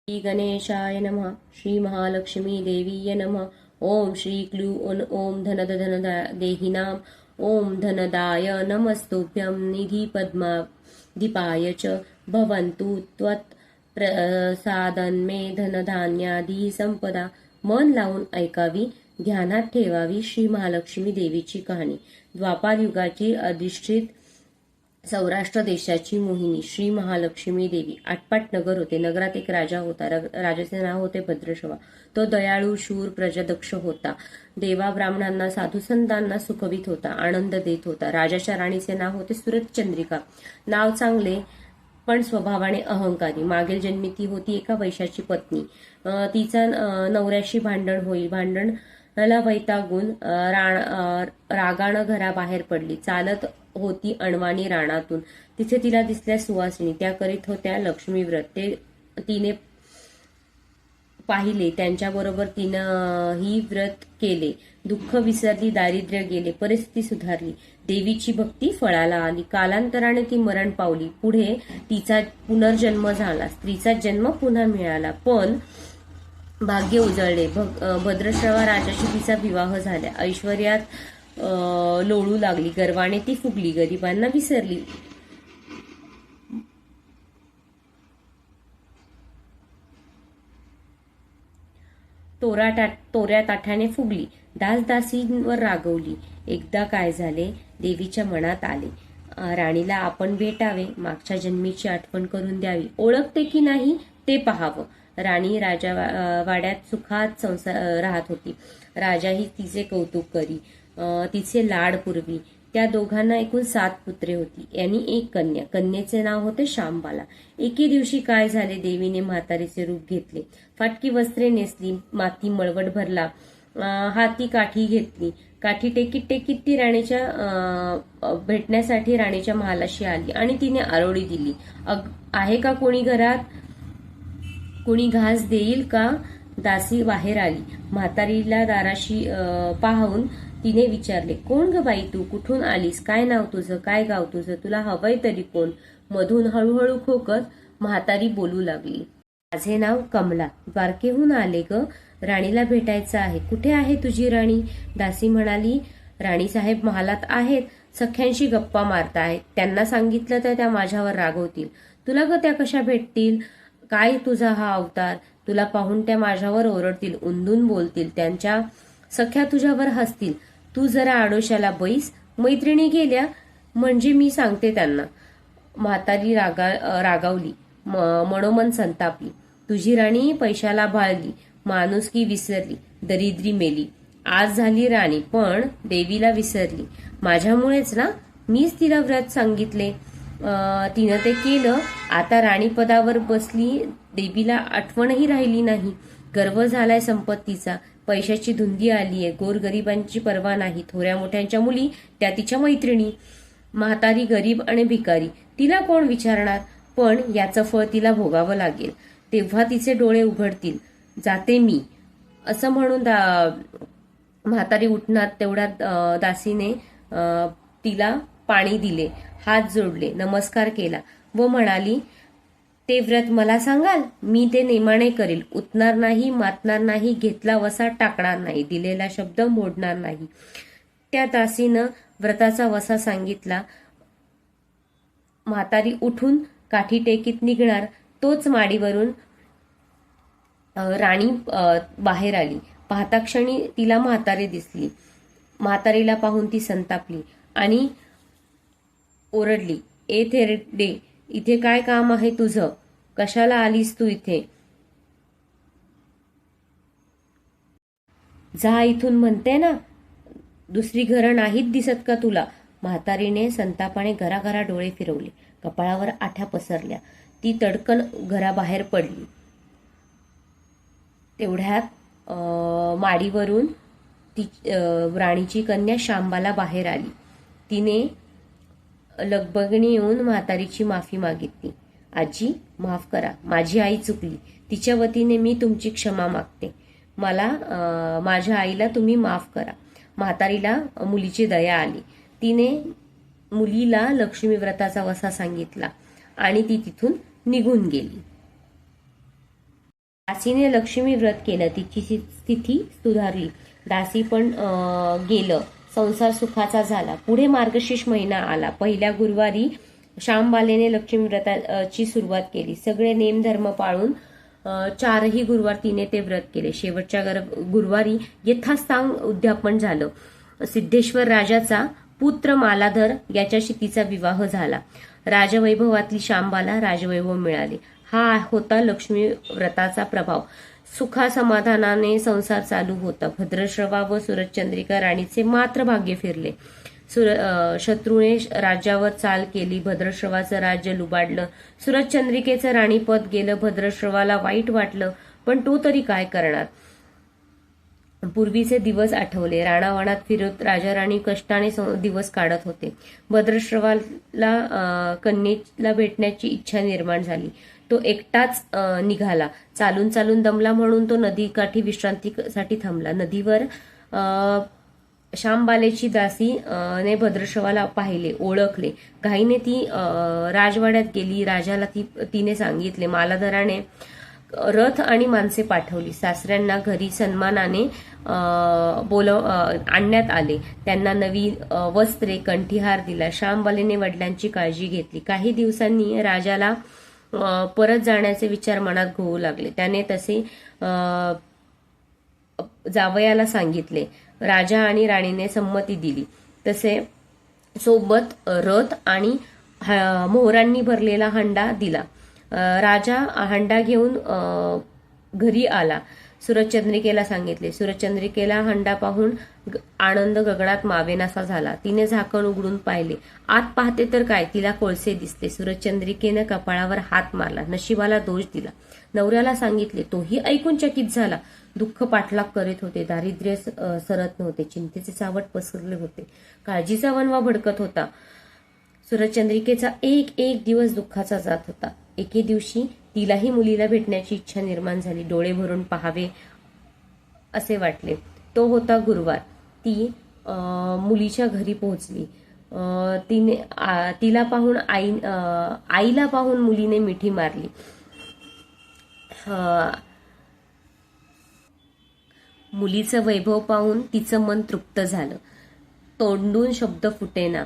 श्री गणेशाय नमः. श्री महालक्ष्मी देवीय नमः. ओम श्री क्लू ओम धनद धन देहिनाम. ओम धनदाय नमस्तुभ्यं. निधि पद्माधिपाय च भवन्तु त्वत् प्रसादन्मे धनधान्यादी संपदा. मन लावून ऐकावी, ध्यानात ठेवावी श्री महालक्ष्मी देवीची कहाणी. द्वापार युगाची अधिष्ठित सौराष्ट्र देशाची मोहिनी श्री महालक्ष्मी देवी. आटपाट नगर होते. नगरात एक राजा होता. राजाचे नाव होते भद्रश्रवा. तो दयाळू, शूर, प्रजादक्ष होता. देवा ब्राह्मणांना, साधू संतांना सुखवित होता, आनंद देत होता. राजाच्या राणीचे नाव होते सुरतचंद्रिका. नाव चांगले पण स्वभावाने अहंकारी. मागील जन्मी ती होती एका वैश्याची पत्नी. तिचा नवऱ्याशी भांडण होईल. भांडणाला वैतागून रागानं घराबाहेर पडली. चालत होती अणवाणी रानातून. तिथे तिला दिसल्या सुवासिनी. त्या करीत होत्या लक्ष्मी व्रत. तिने पाहिले. त्यांच्याबरोबर तिनं ही व्रत केले. दुःख विसरली, दारिद्र्य गेले, परिस्थिती सुधारली. देवीची भक्ती फळाला आली. कालांतराने ती मरण पावली. पुढे तिचा पुनर्जन्म झाला. स्त्रीचा जन्म पुन्हा मिळाला. पण भाग्य उजळले. भद्रश्रवा राजाशी तिचा विवाह झाला. ऐश्वर्यात लोळू लागली. गर्वाने ती फुगली. गरिबांना विसरली. तोऱ्या ताठ्याने फुगली. दासदासींवर रागवली. एकदा काय झाले, देवीच्या मनात आले, राणीला आपण भेटावे, मागच्या जन्मीची आठवण करून द्यावी, ओळखते की नाही ते पाहावं. राणी राजवाड्यात सुखात राहत होती. राजाही तिचे कौतुक करी, तिचे लाड पुरवी. त्या दोघांना एकूण 7 पुत्रे होती. यांनी एक कन्या. कन्येचे नाव होते शांबाला. एके दिवशी काय झाले, देवीने म्हातारीचे रूप घेतले. फाटकी वस्त्रे नेसली, माती मळवट भरला, हाती काठी घेतली. काठी टेकीत टेकीत ती राणीच्या भेटण्यासाठी राणीच्या महालाशी आली आणि तिने आरोळी दिली. आहे का कोणी घरात? कोणी घास देईल का? दासी बाहेर आली. म्हातारीला दाराशी पाहून तिने विचारले, कोण ग बाई तू? कुठून आलीस? काय नाव तुझं? काय गाव तुझं? तुला हवंय तरी कोण? मधून हळूहळू खोकत म्हातारी बोलू लागली, माझे नाव कमला, द्वारकेहून आले ग. राणीला भेटायचं आहे. कुठे आहे तुझी राणी? दासी म्हणाली, राणीसाहेब महालात आहेत, सख्यांशी गप्पा मारतायत. त्यांना सांगितलं तर त्या माझ्यावर रागवतील. तुला ग त्या कशा भेटतील? काय तुझा हा अवतार? तुला पाहून त्या माझ्यावर ओरडतील, उंदून बोलतील, त्यांच्या सख्या तुझ्यावर हसतील. तू जरा आडोशाला बैस. मैत्रिणी गेल्या म्हणजे मी सांगते त्यांना. म्हातारी रागावली, मनोमन संतापली. तुझी राणी पैशाला भाळली, माणुसकी विसरली, दरिद्री मेली. आज झाली राणी पण देवीला विसरली. माझ्यामुळेच ना, मीच तिला व्रत सांगितले, तिनं ते केलं. आता राणीपदावर बसली, देवीला आठवणही राहिली नाही. गर्व झालाय संपत्तीचा, पैशाची धुंदी आलीये, गोरगरिबांची पर्वा नाही. थोड्या मोठ्यांच्या मुली त्या तिच्या मैत्रिणी. म्हातारी गरीब आणि भिकारी, तिला कोण विचारणार? पण याचं फळ तिला भोगावं लागेल. तेव्हा तिचे डोळे उघडतील. जाते मी, असं म्हणून म्हातारी उठणार. तेवढ्यात दासीने तिला पाणी दिले, हात जोडले, नमस्कार केला व म्हणाली, ते व्रत मला सांगाल? मी ते नेमाने करील. उतणार नाही, मातणार नाही, घेतला वसा टाकणार नाही, दिलेला शब्द मोडणार नाही. त्या दासीनं व्रताचा वसा सांगितला. म्हातारी उठून काठी टेकीत निघणार, तोच माडीवरून राणी बाहेर आली. पाहता क्षणी तिला म्हातारी दिसली. म्हातारीला पाहून ती संतापली आणि ओरडली, ए थेरडे, इथे काय काम आहे तुझं? कशाला आलीस तू इथे? जा इथून म्हणते ना. दुसरी घरं नाहीत दिसत का तुला? म्हातारीने संतापाने घराघरा डोळे फिरवले. कपाळावर आठ्या पसरल्या. ती तडकन घराबाहेर पडली. तेवढ्यात माडीवरून ती राणीची कन्या शांबाला बाहेर आली. तिने लगबगणी येऊन म्हातारीची माफी मागितली. आजी, माफ करा, माझी आई चुकली. तिच्या वतीने मी तुमची क्षमा मागते. मला माझ्या आईला तुम्ही माफ करा. म्हातारीला मुलीची दया आली. तिने मुलीला लक्ष्मी व्रताचा वसा सांगितला आणि ती तिथून निघून गेली. दासीने लक्ष्मी व्रत केलं, तिची स्थिती सुधारली. दासी पण गेलं, संसार सुखाचा झाला. पुढे मार्गशीर्ष महिना आला. पहिल्या गुरुवारी श्यामबालेने लक्ष्मी व्रताची सुरुवात केली. सगळे नेमधर्म पाळून 4ही गुरुवार तिने ते व्रत केले. शेवटच्या गुरुवारी यथास्थांग उद्यापन झालं. सिद्धेश्वर राजाचा पुत्र मालाधर याच्याशी तिचा विवाह झाला. राजवैभवातली श्यामबाला राजवैभव मिळाले. हा होता लक्ष्मी व्रताचा प्रभाव. सुखासमाधानाने संसार चालू होता. भद्रश्रवा व सुरचंद्रिका राणीचे मात्र भाग्य फिरले. शत्रूने राज्यावर चाल केली. भद्रश्रवाचं राज्य लुबाडलं. सुरचंद्रिकेचं राणीपद गेलं. भद्रश्रवाला वाईट वाटलं, पण तो तरी काय करणार. पूर्वीचे दिवस आठवले. राणावाणात फिरत राजा राणी कष्टाने दिवस काढत होते. भद्रश्रवाला कन्येला भेटण्याची इच्छा निर्माण झाली. तो एकटाच निघाला. चालून चालून दमला म्हणून तो नदीकाठी विश्रांतीसाठी थांबला. नदीवर श्यामबालेची दासी ने भद्रश्रवाला पाहिले, ओळखले. घाईने ती राजवाड्यात गेली. राजाला तिने सांगितले. मालाधराने रथ आणि माणसे पाठवली. सासऱ्यांना घरी सन्मानाने आणण्यात आले. त्यांना नवी वस्त्रे, कंठीहार दिला. श्यामबालेने वडिलांची काळजी घेतली. काही दिवसांनी राजाला परत जाण्याचे विचार मनात घोळू लागले. त्याने तसे जावयाला सांगितले. राजा आणि राणीने संमती दिली. तसे सोबत रथ आणि मोहरांनी भरलेला हंडा दिला. राजा हंडा घेऊन घरी आला. सुरचंद्रिकेला सांगितले. सुरचंद्रिकेला हंडा पाहून आनंद गगनात मावेनासा झाला. तिने झाकण उघडून पाहिले. आत पाहते तर काय, तिला कोळसे दिसते. सुरचंद्रिकेने कपाळावर हात मारला. नशिबाला दोष दिला. नवऱ्याला सांगितले. तोही ऐकून चकित झाला. दुःख पाठलाग करीत होते. दारिद्र्य सरत नव्हते. चिंतेचे सावट पसरले होते. काळजीचा वणवा भडकत होता. सुरचंद्रिकेचा एक एक दिवस दुःखाचा जात होता. एके दिवशी तिलाही मुलीला भेटण्याची इच्छा निर्माण झाली. डोळे भरून पाहावे असे वाटले. तो होता गुरुवार. ती मुलीच्या घरी पोहोचली. तिला पाहून आईला पाहून मुलीने मिठी मारली. मुलीचं वैभव पाहून तिचं मन तृप्त झालं. तोंडून शब्द फुटेना.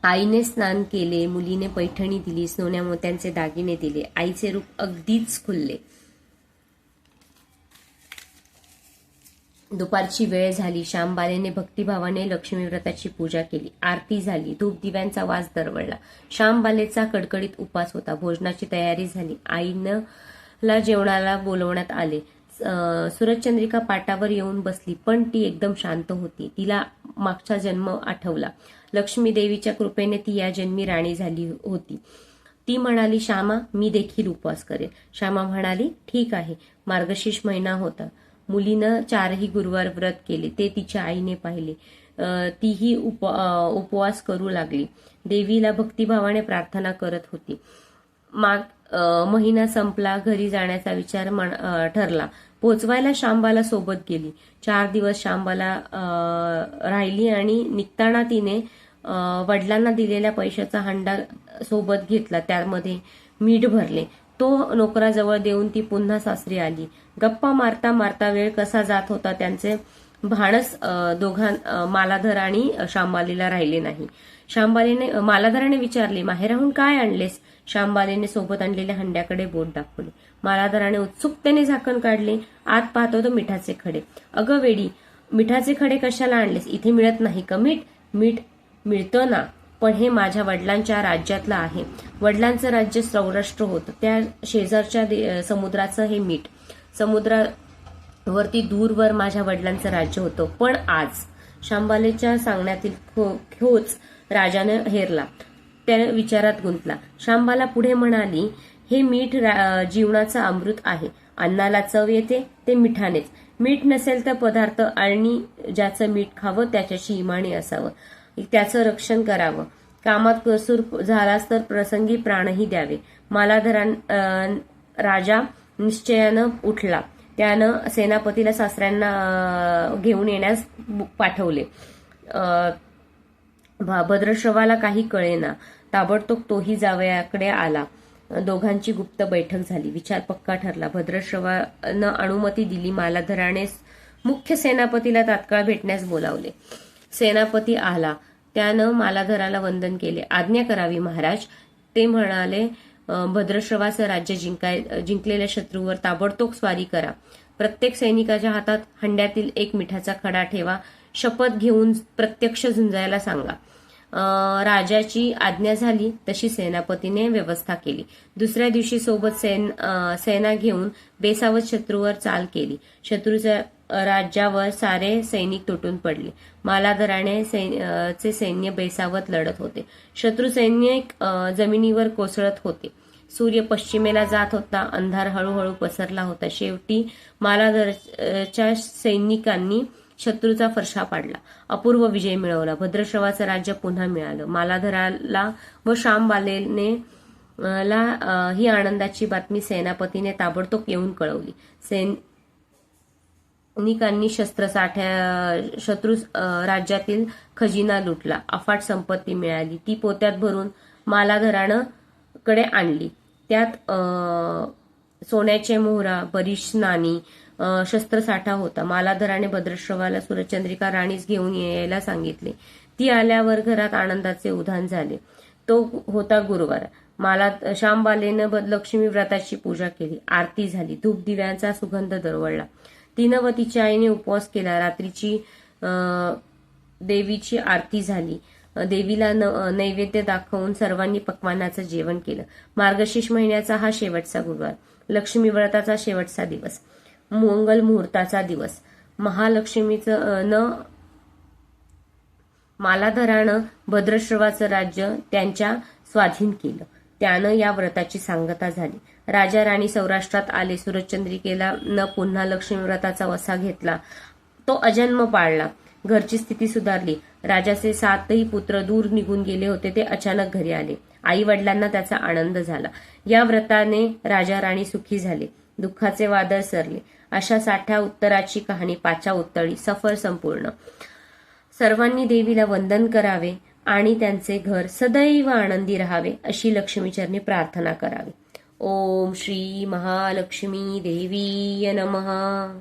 आईने स्नान केले. मुलीने पैठणी दिली. सोन्या मोत्यांचे दागिने दिले. आईचे रूप अगदीच खुलले. दुपारची वेळ झाली. श्यामबालेने भक्तिभावाने लक्ष्मी व्रताची पूजा केली. आरती झाली. धूप दिव्यांचा वास दरवळला. श्यामबालेचा कडकडीत उपास होता. भोजनाची तयारी झाली. आईला जेवणाला बोलवण्यात आले. सुरचंद्रिका पाटावर येऊन बसली, पण ती एकदम शांत होती. तिला मागचा जन्म आठवला. लक्ष्मी देवीच्या कृपेने ती या जन्मी राणी झाली होती. ती म्हणाली, श्यामा, मी देखील उपवास करेन. श्यामा म्हणाली, ठीक आहे. मार्गशीर्ष महिना होता. मुलीनं 4ही गुरुवार व्रत केले. ते तिच्या आईने पाहिले. तीही उपवास करू लागली. देवीला भक्तिभावाने प्रार्थना करत होती. महिना संपला. घरी जाण्याचा विचार ठरला. पोचवायला श्यामबाला सोबत गेली. 4 दिवस श्यामबाला राहिली आणि निघताना तिने वडिलांना दिलेल्या पैशाचा हंडा सोबत घेतला. त्यामध्ये मीठ भरले. तो नोकराजवळ देऊन ती पुन्हा सासरी आली. गप्पा मारता मारता वेळ कसा जात होता त्यांचे भानच मालाधर आणि श्यामबालेला राहिले नाही. मालाधराने विचारले, माहेराहून काय आणलेस? श्यामबालेने सोबत आणलेल्या हंड्याकडे बोट दाखवले. मालाधराने उत्सुकतेने झाकण काढले. आत पाहतो तो मिठाचे खडे. अगं वेडी, मिठाचे खडे कशाला आणलेस? इथे मिळत नाही का मीठ? मीठ मिळतं ना, पण हे माझ्या वडिलांच्या राज्यातलं आहे. वडिलांचं राज्य सौराष्ट्र होतं. त्या शेजारच्या समुद्राचं हे मीठ. समुद्रावरती दूरवर माझ्या वडिलांचं राज्य होतं. पण आज श्यामबालेच्या सांगण्यातील खोच राजाने हेरला. त्याने विचारात गुंतला. श्यामबाला पुढे म्हणाली, हे मीठ जीवनाचं अमृत आहे. अन्नाला चव येते ते मिठानेच. मीठ नसेल तर पदार्थ आणि ज्याचं मीठ खावं त्याच्याशी इमानी असावं. त्याचं रक्षण करावं. कामात कसूर झालास तर प्रसंगी प्राणही द्यावे. राजा निश्चयानं उठला. त्यानं सेनापतीला सासऱ्यांना घेऊन येण्यास पाठवले. भद्रश्रवाला काही कळेना. ताबडतोब तोही जावयाकडे आला. दोघांची गुप्त बैठक झाली. विचार पक्का ठरला. भद्रश्रवानं अनुमती दिली. मालाधराने मुख्य सेनापतीला तात्काळ भेटण्यास बोलावले. सेनापती आला. त्यानं मालाधराला वंदन केले. आज्ञा करावी महाराज. ते म्हणाले, भद्रश्रवाचं राज्य जिंकलेल्या शत्रूवर ताबडतोब स्वारी करा. प्रत्येक सैनिकाच्या हातात हंड्यातील एक मिठाचा खडा ठेवा. शपथ घेऊन प्रत्यक्ष झुंजायला सांगा. राजाची आज्ञा झाली तशी सेनापतीने व्यवस्था केली. दुसऱ्या दिवशी सोबत सेना घेऊन बेसावत शत्रूवर चाल केली. शत्रूच्या राज्यावर सारे सैनिक तुटून पडले. मालाधराने चे सैन्य बेसावत लढत होते. शत्रू सैनिक जमिनीवर कोसळत होते. सूर्य पश्चिमेला जात होता. अंधार हळूहळू पसरला होता. शेवटी मालाधरच्या सैनिकांनी शत्रूचा फरशा पाडला. अपूर्व विजय मिळवला. भद्रश्रवाचं राज्य पुन्हा मिळालं. मालाधराला व श्यामबालेने ही आनंदाची बातमी सेनापतीने ताबडतोब येऊन कळवली. सैनिकांनी शत्रू राज्यातील खजिना लुटला. अफाट संपत्ती मिळाली. ती पोत्यात भरून मालाधरानं कडे आणली. त्यात सोन्याचे मोहरा, बरीच नाणी, शस्त्रसाठा होता. मालाधराने भद्रश्रवाला सूरजचंद्रिका राणीस घेऊन यायला सांगितले. ती आल्यावर घरात आनंदाचे उधाण झाले. तो होता गुरुवार. श्यामबालेनं लक्ष्मी व्रताची पूजा केली. आरती झाली. धूप दिव्यांचा सुगंध दरवळला. तिनं व तिच्या आईने उपवास केला. रात्रीची देवीची आरती झाली. देवीला नैवेद्य दाखवून सर्वांनी पक्वानाचं जेवण केलं. मार्गशीर्ष महिन्याचा हा शेवटचा गुरुवार. लक्ष्मी व्रताचा शेवटचा दिवस. मंगल मुहूर्ताचा दिवस. महालक्ष्मीचं मालाधरानं भद्रश्रवाचं राज्य त्यांच्या स्वाधीन केलं. त्यानं या व्रताची सांगता झाली. राजा राणी सौराष्ट्रात आले. सूरजचंद्रिकेला पुन्हा लक्ष्मी व्रताचा वसा घेतला. तो अजन्म पाळला. घरची स्थिती सुधारली. राजाचे 7ही पुत्र दूर निघून गेले होते ते अचानक घरी आले. आई वडिलांना त्याचा आनंद झाला. या व्रताने राजा राणी सुखी झाले. दुःखाचे वादळ सरले. अशा 60 उत्तराची कहाणी 5 उत्तरी. सफर संपूर्ण. सर्वांनी देवीला वंदन करावे आणि त्यांचे घर सदैव आनंदी राहावे अशी लक्ष्मीचरणी प्रार्थना करावी. ओम श्री महालक्ष्मी देवीय नमः.